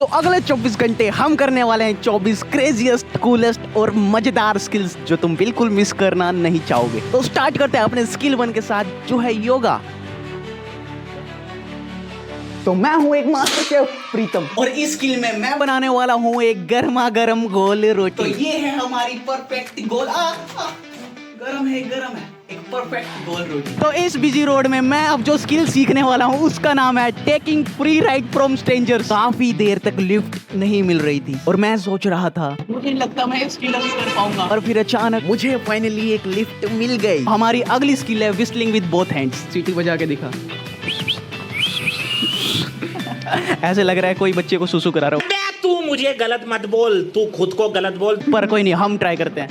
तो अगले 24 घंटे हम करने वाले हैं 24 क्रेजीएस्ट, कूलेस्ट और मजेदार स्किल्स जो तुम बिल्कुल मिस करना नहीं चाहोगे। तो स्टार्ट करते हैं अपने स्किल 1 के साथ जो है योगा। तो मैं हूं एक मास्टर शेफ प्रीतम और इस स्किल में मैं बनाने वाला हूं एक गर्मा गर्म गोल रोटी। तो ये है हमारी परफेक्ट गोल गरम है एक परफेक्ट गोल रोटी। तो इस बिजी रोड में मैं अब जो स्किल सीखने वाला हूँ उसका नाम है taking free ride from strangers. काफी देर तक लिफ्ट नहीं मिल रही थी और मैं सोच रहा था मुझे नहीं लगता मैं ये स्किल अभी कर पाऊंगा, और फिर अचानक मुझे फाइनली एक लिफ्ट मिल गई। हमारी अगली स्किल है विस्टलिंग विद बोथ हैंड्स। सीटी बजा के दिखा। ऐसे लग रहा है कोई बच्चे को सुसु करा रहा हो। तू मुझे गलत मत बोल, तू खुद को गलत बोल। पर कोई नहीं, हम ट्राई करते हैं।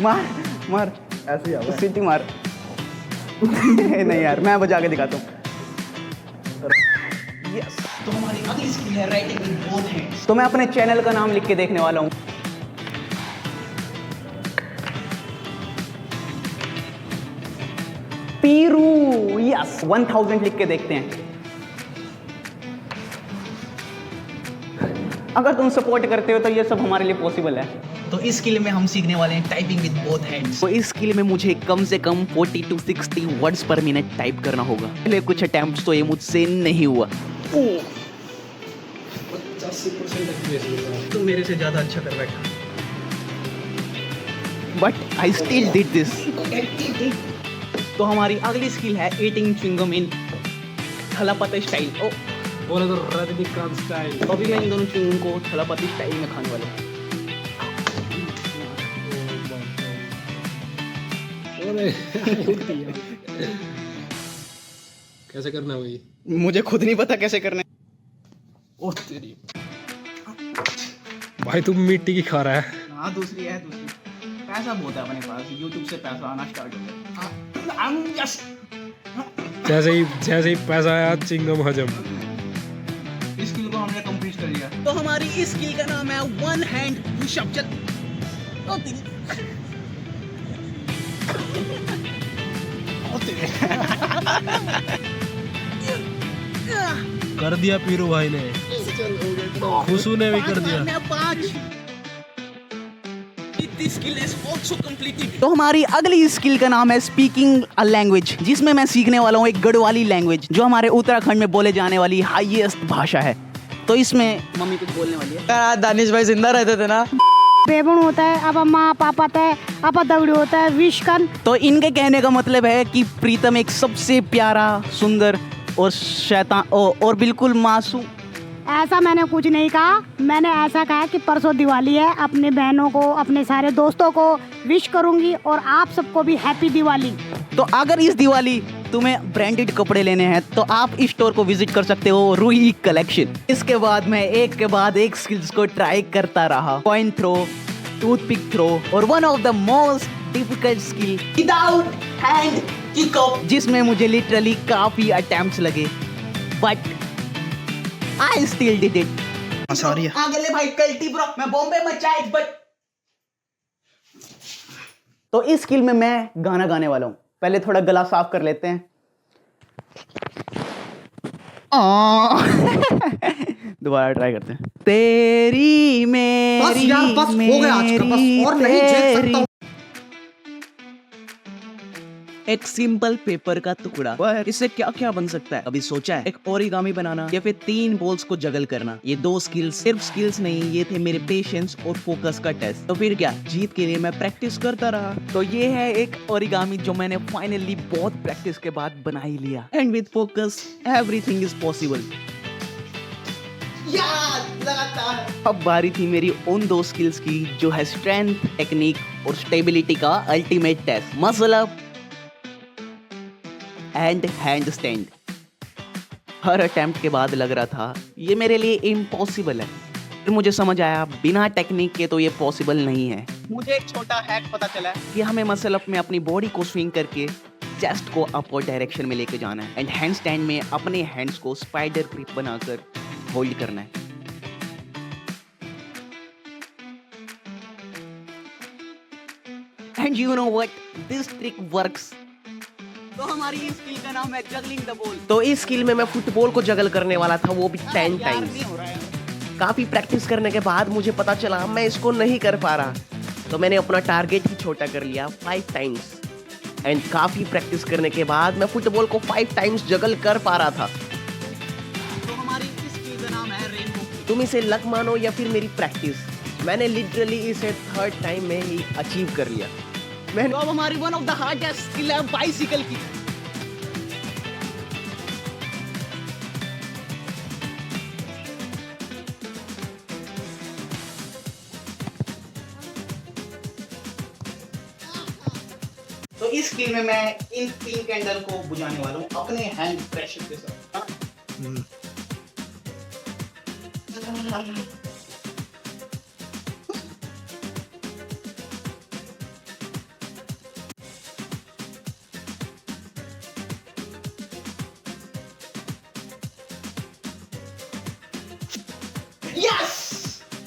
मार मार ऐसे ही सीटी मार। नहीं यार, मैं बजा के दिखाता हूँ। यस। तो हमारी अगली स्किल है राइटिंग विद बोथ हैंड्स। तो मैं अपने चैनल का नाम लिख के देखने वाला हूँ। पीरू। यस, 1000 लिख के देखते हैं। अगर तुम सपोर्ट करते हो तो ये सब हमारे लिए पॉसिबल है। तो इस स्किल में हम सीखने वाले हैं टाइपिंग विद बोथ हैंड्स। तो इस स्किल में मुझे कम से कम 40 to 60 वर्ड्स पर मिनट टाइप करना होगा। पहले कुछ अटेम्प्ट्स तो ये मुझसे नहीं हुआ। 85% तो मेरे से ज्यादा अच्छा कर बैठा, but I still did this. तो हमारी अगली स्किल है ईटिंग च्युइंगम इन थलापति स्टाइल। बोले तो रजनीकांत स्टाइल। तो अभी मैं इन दोनों च्युइंगम को थलापति स्टाइल में खाने वाला हूँ। कैसे करना है भाई? मुझे खुद नहीं पता कैसे करना है। ओह तेरी भाई, तुम मिट्टी की खा रहा है। हाँ, दूसरी पैसा बहुत है अपने पास, YouTube से पैसा आना स्टार्ट हो गया। जैसे ही पैसा आया चिंगम हजम। इस स्किल को हमने कंप्लीट कर लिया। तो हमारी इस स्किल का नाम है वन हैंड पुशअप। कर दिया पीरू भाई ने, खुशू ने भी कर दिया। तो हमारी अगली स्किल का नाम है स्पीकिंग अ लैंग्वेज, जिसमें मैं सीखने वाला हूँ एक गढ़वाली लैंग्वेज जो हमारे उत्तराखंड में बोले जाने वाली हाईएस्ट भाषा है। तो इसमें मम्मी कुछ बोलने वाली है। दानिश भाई जिंदा रहते थे ना। बेबुन होता है, अब अम्मा पापा है, अपा दौड़ी होता है, विशकन। तो इनके कहने का मतलब है कि प्रीतम एक सबसे प्यारा, सुंदर और शैतान और बिल्कुल मासूम। ऐसा मैंने कुछ नहीं कहा। मैंने ऐसा कहा कि परसों दिवाली है, अपने बहनों को, अपने सारे दोस्तों को विश करूंगी और आप सबको भी हैप्पी दिवाली। तो अगर इस दिवाली तुम्हें ब्रांडेड कपड़े लेने हैं तो आप इस स्टोर को विजिट कर सकते हो, रूही कलेक्शन। इसके बाद मैं एक के बाद एक स्किल्स को ट्राई करता रहा। कॉइन थ्रो, टूथपिक थ्रो और one of the most difficult skill without hand kick off, जिसमें मुझे लिटरली काफी अटेम्प्ट्स लगे, but I still did it. Sorry आगे ले भाई, कल्टी ब्रो, मैं बॉम्बे में चाय बट। तो इस स्किल में मैं गाना गाने वाला हूँ। पहले थोड़ा गला साफ कर लेते हैं। दोबारा ट्राई करते हैं। तेरी मेरी बस हो गया आज का, बस और नहीं झेल सकता। एक सिंपल पेपर का टुकड़ा, पर इससे क्या क्या बन सकता है कभी सोचा है? एक ओरिगामी बनाना या फिर 3 बॉल्स को जगल करना। ये 2 स्किल्स सिर्फ स्किल्स नहीं, ये थे मेरे पेशेंस और फोकस का टेस्ट। तो फिर क्या, जीत के लिए मैं प्रैक्टिस करता रहा। तो ये है एक ओरिगामी जो मैंने फाइनली बहुत प्रैक्टिस के बाद बना ही लिया। And with focus everything is possible. अब बारी थी मेरी उन 2 स्किल्स की जो है स्ट्रेंथ, टेक्निक और स्टेबिलिटी का ultimate test, muscle up and handstand. हर अटेम्प्ट के बाद लग रहा था ये मेरे लिए इम्पॉसिबल है, फिर मुझे समझ आया बिना टेक्निक के तो ये पॉसिबल नहीं है। मुझे एक छोटा हैक पता चला कि हमें मसल अप में अपनी बॉडी को स्विंग करके चेस्ट को अपवर्ड डायरेक्शन में लेके जाना है, एंड हैंड स्टैंड में अपने हैंड्स को स्पाइडर ग्रिप बनाकर होल्ड करना है। And you know what, this trick works तो हमारी इस स्किल का नाम है जगलिंग द बॉल। तो इस स्किल में मैं फुटबॉल को जगल करने वाला था, वो भी 10 यार टाइम्स। नहीं हो रहा है। काफी प्रैक्टिस करने के बाद मुझे पता चला मैं इसको नहीं कर पा रहा, तो मैंने अपना टारगेट ही छोटा कर लिया 5 टाइम्स। एंड काफी प्रैक्टिस करने के बाद मैं फुटबॉल को 5 टाइम्स जगल कर पा रहा था। तो हमारी इस स्किल का नाम है रेनबो। तुम इसे लक मानो या फिर मेरी प्रैक्टिस, मैंने लिटरली इसे 3rd टाइम में ही अचीव कर लिया। तो अब हमारी one of the hardest skill है बाइसिकल की। तो इस स्किल में मैं इन 3 कैंडल को बुझाने वाला हूँ अपने हैंड प्रेशर के साथ। हाँ? Yes!